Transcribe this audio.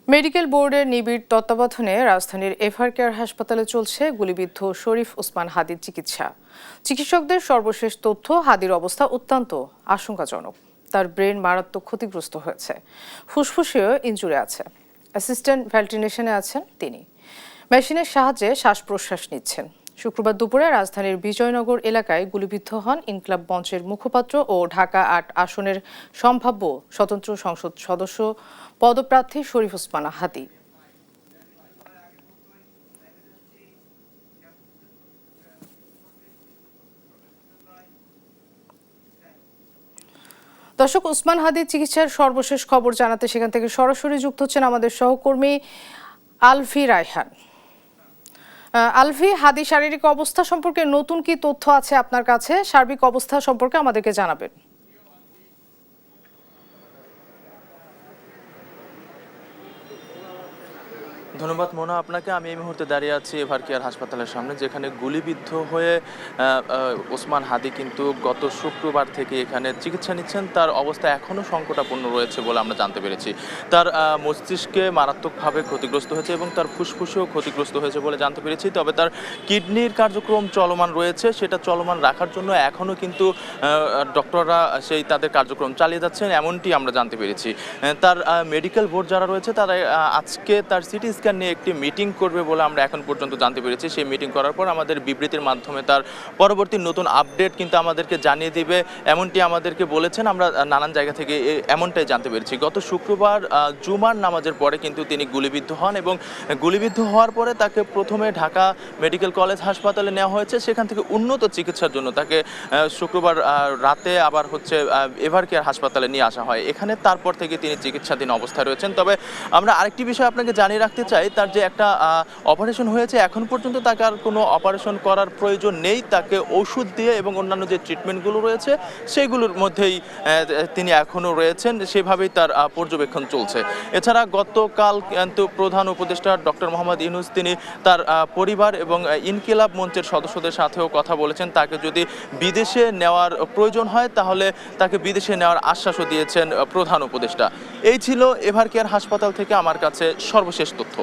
Medical বোর্ডের নিবিড় তত্ত্বাবধানে রাজধানীর এভার কেয়ার হাসপাতালে চলছে গুলিবিদ্ধ শরীফ ওসমান হাদির চিকিৎসা। চিকিৎসকদের সর্বশেষ তথ্য, হাদির অবস্থা অত্যন্ত আশঙ্কাজনক। তার ব্রেন মারাত্মক ক্ষতিগ্রস্ত হয়েছে, ফুসফুসেও ইনজুরি আছে। অ্যাসিস্ট্যান্ট ভেন্টিলেশনে আছেন তিনি, মেশিনের সাহায্যে শ্বাস প্রশ্বাস নিচ্ছেন। শুক্রবার দুপুরে রাজধানীর বিজয়নগর এলাকায় গুলিবিদ্ধ হন ইনকিলাব মঞ্চের মুখপাত্র ও ঢাকা ৮ আসনের সম্ভাব্য স্বতন্ত্র সংসদ সদস্য পদপ্রার্থী শরীফ ওসমান হাদি। দর্শক, ওসমান হাদির চিকিৎসার সর্বশেষ খবর জানাতে সেখান থেকে সরাসরি যুক্ত হচ্ছেন আমাদের সহকর্মী আলভি রায়হান। আলভি, হাদি শারীরিক অবস্থা সম্পর্কে নতুন কি তথ্য আছে আপনার কাছে? সার্বিক অবস্থা সম্পর্কে আমাদেরকে জানাবেন। ধন্যবাদ মোনা আপনাকে। আমি এই মুহূর্তে দাঁড়িয়ে আছি এভার কেয়ার হাসপাতালের সামনে, যেখানে গুলিবিদ্ধ হয়ে ওসমান হাদি কিন্তু গত শুক্রবার থেকে এখানে চিকিৎসা নিচ্ছেন। তার অবস্থা এখনও সংকটাপন্ন রয়েছে বলে আমরা জানতে পেরেছি। তার মস্তিষ্কে মারাত্মকভাবে ক্ষতিগ্রস্ত হয়েছে এবং তার ফুসফুসেও ক্ষতিগ্রস্ত হয়েছে বলে জানতে পেরেছি। তবে তার কিডনির কার্যক্রম চলমান রয়েছে, সেটা চলমান রাখার জন্য এখনও কিন্তু ডক্টররা তাদের কার্যক্রম চালিয়ে যাচ্ছেন, এমনটি আমরা জানতে পেরেছি। তার মেডিকেল বোর্ড যারা রয়েছে তারা আজকে তার সিটি স্ক্যান নিয়ে একটি মিটিং করবে বলে আমরা এখন পর্যন্ত জানতে পেরেছি। সেই মিটিং করার পর আমাদের বিবৃতির মাধ্যমে তার পরবর্তী নতুন আপডেট কিন্তু আমাদেরকে জানিয়ে দিবে, এমনটি আমাদেরকে বলেছেন। আমরা নানান জায়গা থেকে এমনটাই জানতে পেরেছি। গত শুক্রবার জুমার নামাজের পরে কিন্তু তিনি গুলিবিদ্ধ হন এবং গুলিবিদ্ধ হওয়ার পরে তাকে প্রথমে ঢাকা মেডিকেল কলেজ হাসপাতালে নেওয়া হয়েছে। সেখান থেকে উন্নত চিকিৎসার জন্য তাকে শুক্রবার রাতে আবার এভার কেয়ার হাসপাতালে নিয়ে আসা হয়। এখানে তারপর থেকে তিনি চিকিৎসাধীন অবস্থায় রয়েছেন। তবে আমরা আরেকটি বিষয় আপনাকে জানিয়ে রাখতে চাই, তার যে একটা অপারেশন হয়েছে, এখন পর্যন্ত তাকে আর কোনো অপারেশন করার প্রয়োজন নেই। তাকে ওষুধ দিয়ে এবং অন্যান্য যে ট্রিটমেন্টগুলো রয়েছে সেগুলোর মধ্যেই তিনি এখনও রয়েছেন, সেভাবেই তার পর্যবেক্ষণ চলছে। এছাড়া গতকাল কিন্তু প্রধান উপদেষ্টা ডক্টর মোহাম্মদ ইউনূস তিনি তার পরিবার এবং ইনকিলাব মঞ্চের সদস্যদের সাথেও কথা বলেছেন। তাকে যদি বিদেশে নেওয়ার প্রয়োজন হয় তাহলে তাকে বিদেশে নেওয়ার আশ্বাসও দিয়েছেন প্রধান উপদেষ্টা। এই ছিল এভার কেয়ার হাসপাতাল থেকে আমার কাছে সর্বশেষ তথ্য।